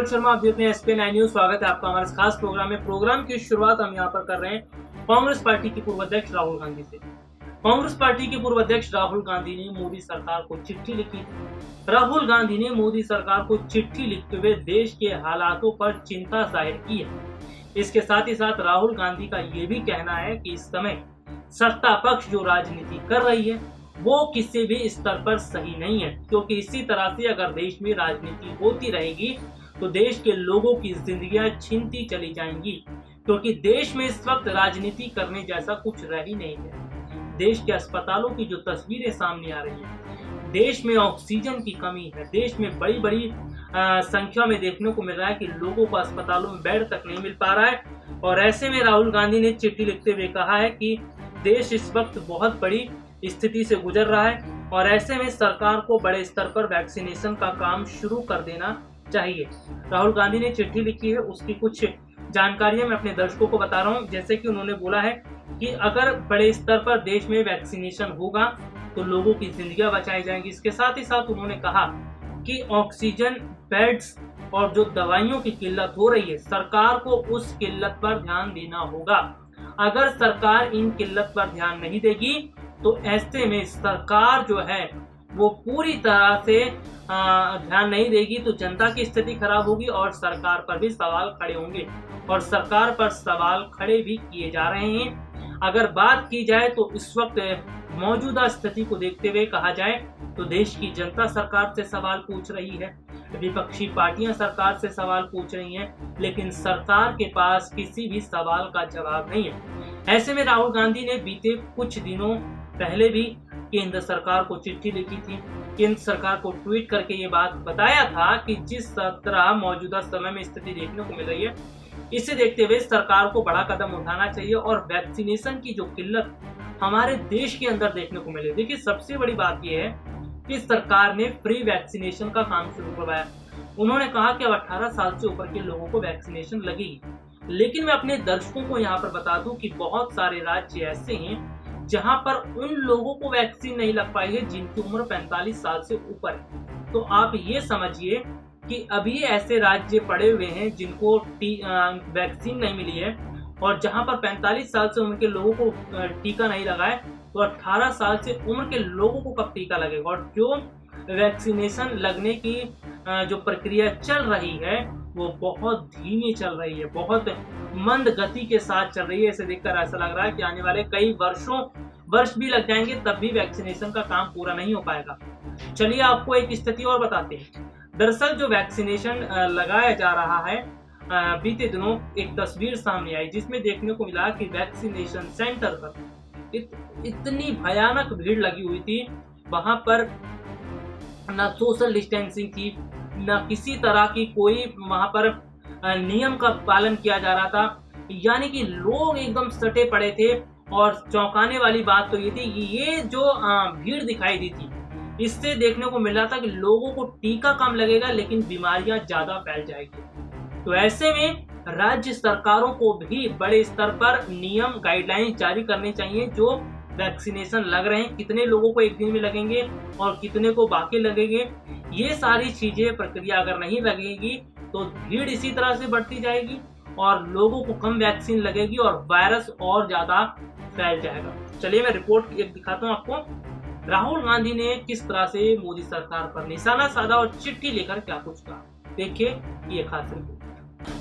शर्मा, आप देखते हैं SK9 न्यूज। स्वागत है आपका हमारे खास प्रोग्राम में। प्रोग्राम की शुरुआत हम यहाँ पर कर रहे हैं कांग्रेस पार्टी के पूर्व अध्यक्ष राहुल गांधी से। कांग्रेस पार्टी के पूर्व अध्यक्ष राहुल गांधी ने मोदी सरकार को चिट्ठी लिखी। राहुल गांधी ने मोदी सरकार को चिट्ठी लिखते हुए देश के हालातों पर चिंता जाहिर की है। इसके साथ ही साथ राहुल गांधी का ये भी कहना है कि इस समय सत्ता पक्ष जो राजनीति कर रही है वो किसी भी स्तर पर सही नहीं है, क्योंकि इसी तरह से अगर देश में राजनीति होती रहेगी तो देश के लोगों की जिंदगियां छीनती चली जाएंगी, क्योंकि देश में इस वक्त राजनीति करने जैसा कुछ रह ही नहीं है। देश के अस्पतालों की जो तस्वीरें सामने आ रही हैं, देश में ऑक्सीजन की कमी है, देश में बड़ी बड़ी संख्या में देखने को मिल रहा है कि लोगों को अस्पतालों में बेड तक नहीं मिल पा रहा है। और ऐसे में राहुल गांधी ने चिट्ठी लिखते हुए कहा है कि देश इस वक्त बहुत बड़ी स्थिति से गुजर रहा है और ऐसे में सरकार को बड़े स्तर पर वैक्सीनेशन का काम शुरू कर देना चाहिए। राहुल गांधी ने चिट्ठी लिखी है, उसकी कुछ जानकारियां मैं अपने दर्शकों को बता रहा हूं। जैसे कि उन्होंने बोला है कि अगर बड़े स्तर पर देश में वैक्सीनेशन होगा तो लोगों की जिंदगियां बचाई जाएंगी। इसके साथ ही साथ उन्होंने कहा कि ऑक्सीजन बेड्स और जो दवाइयों की किल्लत हो रही है, सरकार को उस किल्लत पर ध्यान देना होगा। अगर सरकार इन किल्लत पर ध्यान नहीं देगी तो ऐसे में सरकार जो है वो पूरी तरह से ध्यान नहीं देगी तो जनता की स्थिति खराब होगी और सरकार पर भी सवाल खड़े होंगे और सरकार पर सवाल खड़े भी किए जा रहे हैं। अगर बात की जाए तो इस वक्त मौजूदा स्थिति को देखते हुए कहा जाए तो देश की जनता सरकार से सवाल पूछ रही है, विपक्षी पार्टियां सरकार से सवाल पूछ रही हैं, लेकिन सरकार के पास किसी भी सवाल का जवाब नहीं है। ऐसे में राहुल गांधी ने बीते कुछ दिनों पहले भी केंद्र सरकार को चिट्ठी लिखी थी। केंद्र सरकार को ट्वीट करके ये बात बताया था कि जिस तरह मौजूदा समय में स्थिति देखने को मिल रही है, इसे देखते हुए सरकार को बड़ा कदम उठाना चाहिए और वैक्सीनेशन की जो किल्लत हमारे देश के अंदर देखने को मिले। देखिए, सबसे बड़ी बात यह है कि सरकार ने फ्री वैक्सीनेशन का काम शुरू करवाया। उन्होंने कहा कि अब 18 साल से ऊपर के लोगों को वैक्सीनेशन लगेगी, लेकिन मैं अपने दर्शकों को यहाँ पर बता दूं कि बहुत सारे राज्य ऐसे हैं जहां पर उन लोगों को वैक्सीन नहीं लग पाई है जिनकी उम्र 45 साल से ऊपर है। तो आप ये समझिए कि अभी ऐसे राज्य पड़े हुए हैं जिनको वैक्सीन नहीं मिली है और जहां पर 45 साल से उम्र के लोगों को टीका नहीं लगा है तो 18 साल से उम्र के लोगों को कब टीका लगेगा। और जो वैक्सीनेशन लगने की जो प्रक्रिया चल रही है वो बहुत धीमी चल रही है, बहुत मंद गति के साथ चल रही है। इसे देखकर ऐसा लग रहा है कि आने वाले कई वर्ष भी लग जाएंगे तब भी वैक्सीनेशन का काम पूरा नहीं हो पाएगा। चलिए आपको एक स्थिति और बताते हैं। दरअसल जो वैक्सीनेशन लगाया जा रहा है, बीते दिनों एक तस्वीर सामने आई जिसमें देखने को मिला कि वैक्सीनेशन सेंटर पर इतनी भयानक भीड़ लगी हुई थी। वहां पर न सोशल डिस्टेंसिंग थी, न किसी तरह की कोई वहां पर नियम का पालन किया जा रहा था, यानी कि लोग एकदम सटे पड़े थे। और चौंकाने वाली बात तो ये थी कि ये जो भीड़ दिखाई दी थी, इससे देखने को मिल रहा था कि लोगों को टीका कम लगेगा लेकिन बीमारियां ज्यादा फैल जाएगी। तो ऐसे में राज्य सरकारों को भी बड़े स्तर पर नियम गाइडलाइंस जारी करने चाहिए। जो वैक्सीनेशन लग रहे हैं, कितने लोगों को एक दिन में लगेंगे और कितने को बाकी लगेंगे, ये सारी चीजें प्रक्रिया अगर नहीं लगेगी तो भीड़ इसी तरह से बढ़ती जाएगी और लोगों को कम वैक्सीन लगेगी और वायरस और ज्यादा फैल जाएगा। चलिए मैं रिपोर्ट एक दिखाता हूँ आपको। राहुल गांधी ने किस तरह से मोदी सरकार पर निशाना साधा और चिट्ठी लेकर क्या कुछ कहा, देखिए ये खास रिपोर्ट।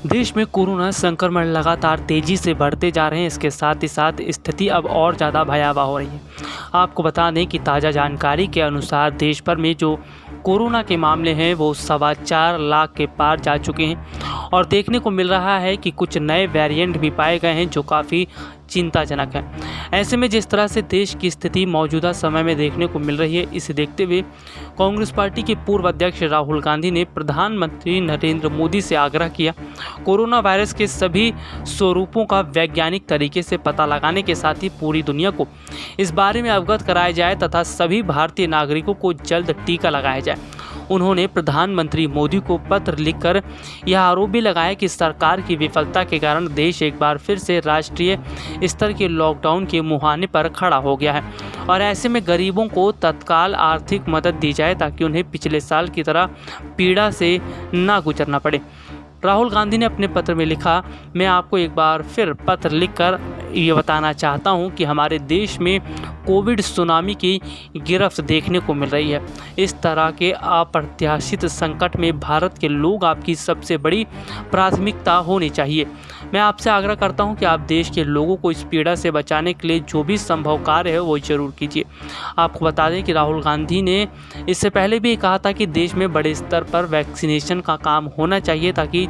देश में कोरोना संक्रमण लगातार तेजी से बढ़ते जा रहे हैं। इसके साथ ही साथ स्थिति अब और ज़्यादा भयावह हो रही है। आपको बता दें कि ताज़ा जानकारी के अनुसार देश भर में जो कोरोना के मामले हैं वो 4.25 लाख के पार जा चुके हैं और देखने को मिल रहा है कि कुछ नए वेरिएंट भी पाए गए हैं जो काफ़ी चिंताजनक है। ऐसे में जिस तरह से देश की स्थिति मौजूदा समय में देखने को मिल रही है, इसे देखते हुए कांग्रेस पार्टी के पूर्व अध्यक्ष राहुल गांधी ने प्रधानमंत्री नरेंद्र मोदी से आग्रह किया कोरोना वायरस के सभी स्वरूपों का वैज्ञानिक तरीके से पता लगाने के साथ ही पूरी दुनिया को इस बारे में अवगत कराया जाए तथा सभी भारतीय नागरिकों को जल्द टीका लगाया जाए। उन्होंने प्रधानमंत्री मोदी को पत्र लिखकर यह आरोप भी लगाया कि सरकार की विफलता के कारण देश एक बार फिर से राष्ट्रीय स्तर के लॉकडाउन के मुहाने पर खड़ा हो गया है और ऐसे में गरीबों को तत्काल आर्थिक मदद दी जाए ताकि उन्हें पिछले साल की तरह पीड़ा से ना गुजरना पड़े। राहुल गांधी ने अपने पत्र में लिखा, मैं आपको एक बार फिर पत्र लिखकर ये बताना चाहता हूं कि हमारे देश में कोविड सुनामी की गिरफ्त देखने को मिल रही है। इस तरह के अप्रत्याशित संकट में भारत के लोग आपकी सबसे बड़ी प्राथमिकता होनी चाहिए। मैं आपसे आग्रह करता हूं कि आप देश के लोगों को इस पीड़ा से बचाने के लिए जो भी संभव कार्य है वो जरूर कीजिए। आपको बता दें कि राहुल गांधी ने इससे पहले भी कहा था कि देश में बड़े स्तर पर वैक्सीनेशन का काम होना चाहिए, ताकि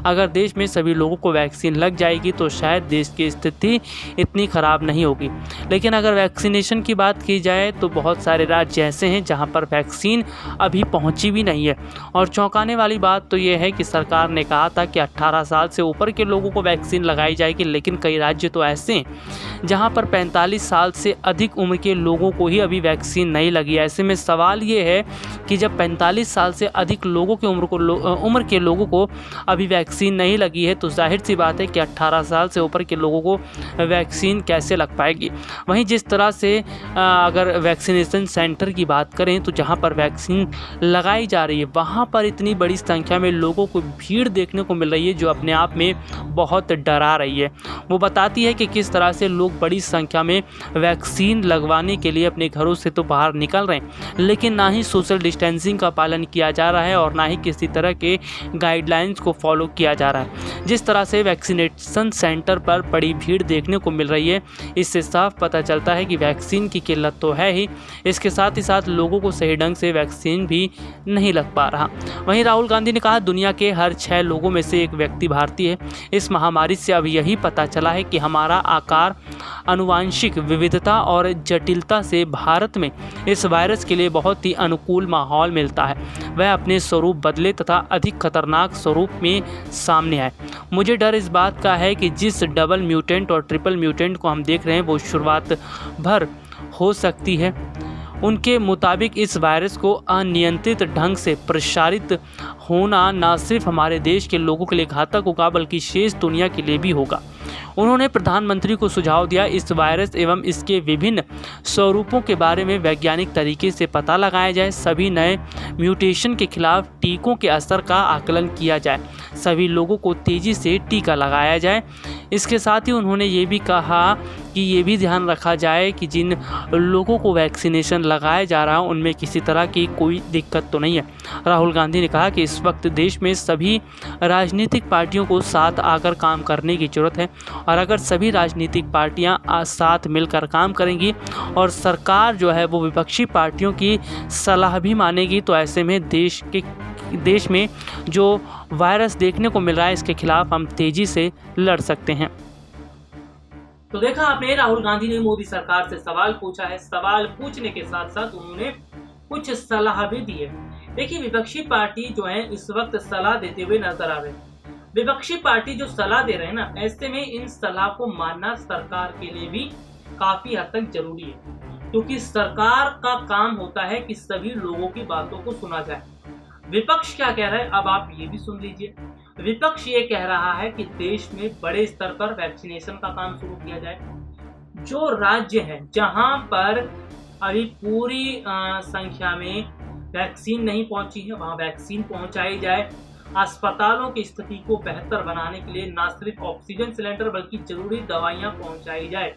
अगर देश में सभी लोगों को वैक्सीन लग जाएगी तो शायद देश की स्थिति इतनी ख़राब नहीं होगी। लेकिन अगर वैक्सीनेशन की बात की जाए तो बहुत सारे राज्य ऐसे हैं जहां पर वैक्सीन अभी पहुंची भी नहीं है। और चौंकाने वाली बात तो ये है कि सरकार ने कहा था कि 18 साल से ऊपर के लोगों को वैक्सीन लगाई जाएगी, लेकिन कई राज्य तो ऐसे हैं जहां पर 45 साल से अधिक उम्र के लोगों को ही अभी वैक्सीन नहीं लगी। ऐसे में सवाल ये है कि जब 45 साल से अधिक लोगों की उम्र के लोगों को अभी वैक्सीन नहीं लगी है तो जाहिर सी बात है कि 18 साल से ऊपर के लोगों को वैक्सीन कैसे लग पाएगी। वहीं जिस तरह से अगर वैक्सीनेशन सेंटर की बात करें तो जहां पर वैक्सीन लगाई जा रही है वहां पर इतनी बड़ी संख्या में लोगों को भीड़ देखने को मिल रही है जो अपने आप में बहुत डरा रही है। वो बताती है कि किस तरह से लोग बड़ी संख्या में वैक्सीन लगवाने के लिए अपने घरों से तो बाहर निकल रहे हैं, लेकिन ना ही सोशल डिस्टेंसिंग का पालन किया जा रहा है और ना ही किसी तरह के गाइडलाइंस को फॉलो किया जा रहा है। जिस तरह से वैक्सीनेशन सेंटर पर बड़ी भीड़ देखने को मिल रही है, इससे साफ पता चलता है कि वैक्सीन की किल्लत तो है ही, इसके साथ ही साथ लोगों को सही ढंग से वैक्सीन भी नहीं लग पा रहा। वहीं राहुल गांधी ने कहा, दुनिया के हर 6 लोगों में से एक व्यक्ति भारतीय है। इस महामारी से अब यही पता चला है कि हमारा आकार, आनुवांशिक विविधता और जटिलता से भारत में इस वायरस के लिए बहुत ही अनुकूल माहौल मिलता है। वह अपने स्वरूप बदले तथा अधिक खतरनाक स्वरूप में सामने आए। मुझे डर इस बात का है कि जिस डबल म्यूटेंट और ट्रिपल म्यूटेंट को हम देख रहे हैं वो शुरुआत भर हो सकती है। उनके मुताबिक इस वायरस को अनियंत्रित ढंग से प्रसारित होना न सिर्फ हमारे देश के लोगों के लिए घातक होगा बल्कि शेष दुनिया के लिए भी होगा। उन्होंने प्रधानमंत्री को सुझाव दिया, इस वायरस एवं इसके विभिन्न स्वरूपों के बारे में वैज्ञानिक तरीके से पता लगाया जाए, सभी नए म्यूटेशन के खिलाफ टीकों के असर का आकलन किया जाए, सभी लोगों को तेज़ी से टीका लगाया जाए। इसके साथ ही उन्होंने ये भी कहा कि ये भी ध्यान रखा जाए कि जिन लोगों को वैक्सीनेशन लगाया जा रहा है उनमें किसी तरह की कोई दिक्कत तो नहीं है। राहुल गांधी ने कहा कि इस वक्त देश में सभी राजनीतिक पार्टियों को साथ आकर काम करने की ज़रूरत है और अगर सभी राजनीतिक पार्टियां साथ मिलकर काम करेंगी और सरकार जो है वो विपक्षी पार्टियों की सलाह भी मानेगी तो ऐसे में देश में जो वायरस देखने को मिल रहा है इसके खिलाफ हम तेज़ी से लड़ सकते हैं। तो देखा आपने, राहुल गांधी ने मोदी सरकार से सवाल पूछा है। सवाल पूछने के साथ साथ उन्होंने कुछ सलाह भी दी है। देखिए, विपक्षी पार्टी जो है इस वक्त सलाह देते हुए नजर आ रहे हैं। विपक्षी पार्टी जो सलाह दे रहे हैं ना, ऐसे में इन सलाह को मानना सरकार के लिए भी काफी हद तक जरूरी है, क्योंकि सरकार का काम होता है कि सभी लोगों की बातों को सुना जाए। विपक्ष क्या कह रहा है, अब आप ये भी सुन लीजिए। विपक्ष ये कह रहा है कि देश में बड़े स्तर पर वैक्सीनेशन का काम शुरू किया जाए। जो राज्य है जहां पर अभी पूरी संख्या में वैक्सीन नहीं पहुंची है वहां वैक्सीन पहुंचाई जाए। अस्पतालों की स्थिति को बेहतर बनाने के लिए न सिर्फ ऑक्सीजन सिलेंडर बल्कि जरूरी दवाइयां पहुंचाई जाए,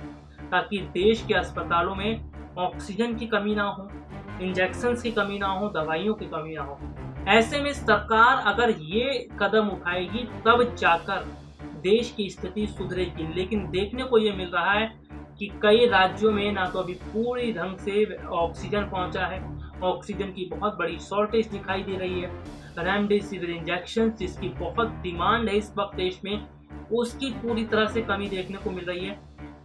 ताकि देश के अस्पतालों में ऑक्सीजन की कमी ना हो, इंजेक्शन की कमी ना हो, दवाइयों की कमी ना हो। ऐसे में सरकार अगर ये कदम उठाएगी तब जाकर देश की स्थिति सुधरेगी। लेकिन देखने को ये मिल रहा है कि कई राज्यों में ना तो अभी पूरी ढंग से ऑक्सीजन पहुंचा है, ऑक्सीजन की बहुत बड़ी शॉर्टेज दिखाई दे रही है। रेमडेसिविर इंजेक्शन जिसकी बहुत डिमांड है इस वक्त देश में, उसकी पूरी तरह से कमी देखने को मिल रही है।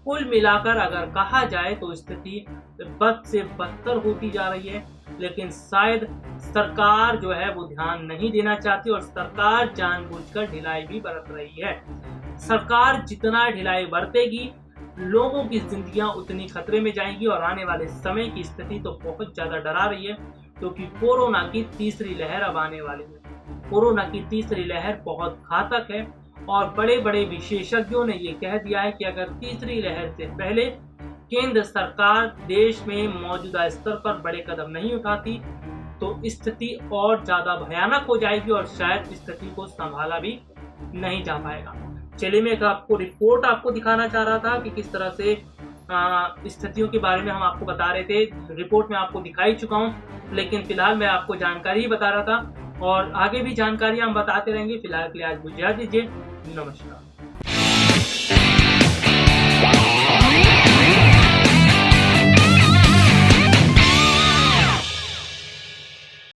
कुल मिलाकर अगर कहा जाए तो स्थिति बद से बदतर होती जा रही है, लेकिन शायद सरकार जो है वो ध्यान नहीं देना चाहती और सरकार जानबूझकर ढिलाई भी बरत रही है। सरकार जितना ढिलाई बरतेगी लोगों की जिंदगियां उतनी खतरे में जाएंगी और आने वाले समय की स्थिति तो बहुत ज्यादा डरा रही है, क्योंकि कोरोना की तीसरी लहर अब आने वाली है। कोरोना की तीसरी लहर बहुत घातक है और बड़े बड़े विशेषज्ञों ने ये कह दिया है कि अगर तीसरी लहर से पहले केंद्र सरकार देश में मौजूदा स्तर पर बड़े कदम नहीं उठाती तो स्थिति और ज्यादा भयानक हो जाएगी और शायद स्थिति को संभाला भी नहीं जा पाएगा। चलिए मैं एक आपको रिपोर्ट आपको दिखाना चाह रहा था कि किस तरह से स्थितियों के बारे में हम आपको बता रहे थे। रिपोर्ट में आपको दिखा ही चुका हूँ, लेकिन फिलहाल मैं आपको जानकारी ही बता रहा था और आगे भी जानकारी हम बताते रहेंगे। फिलहाल के लिए आज बुझा दीजिए। नमस्कार।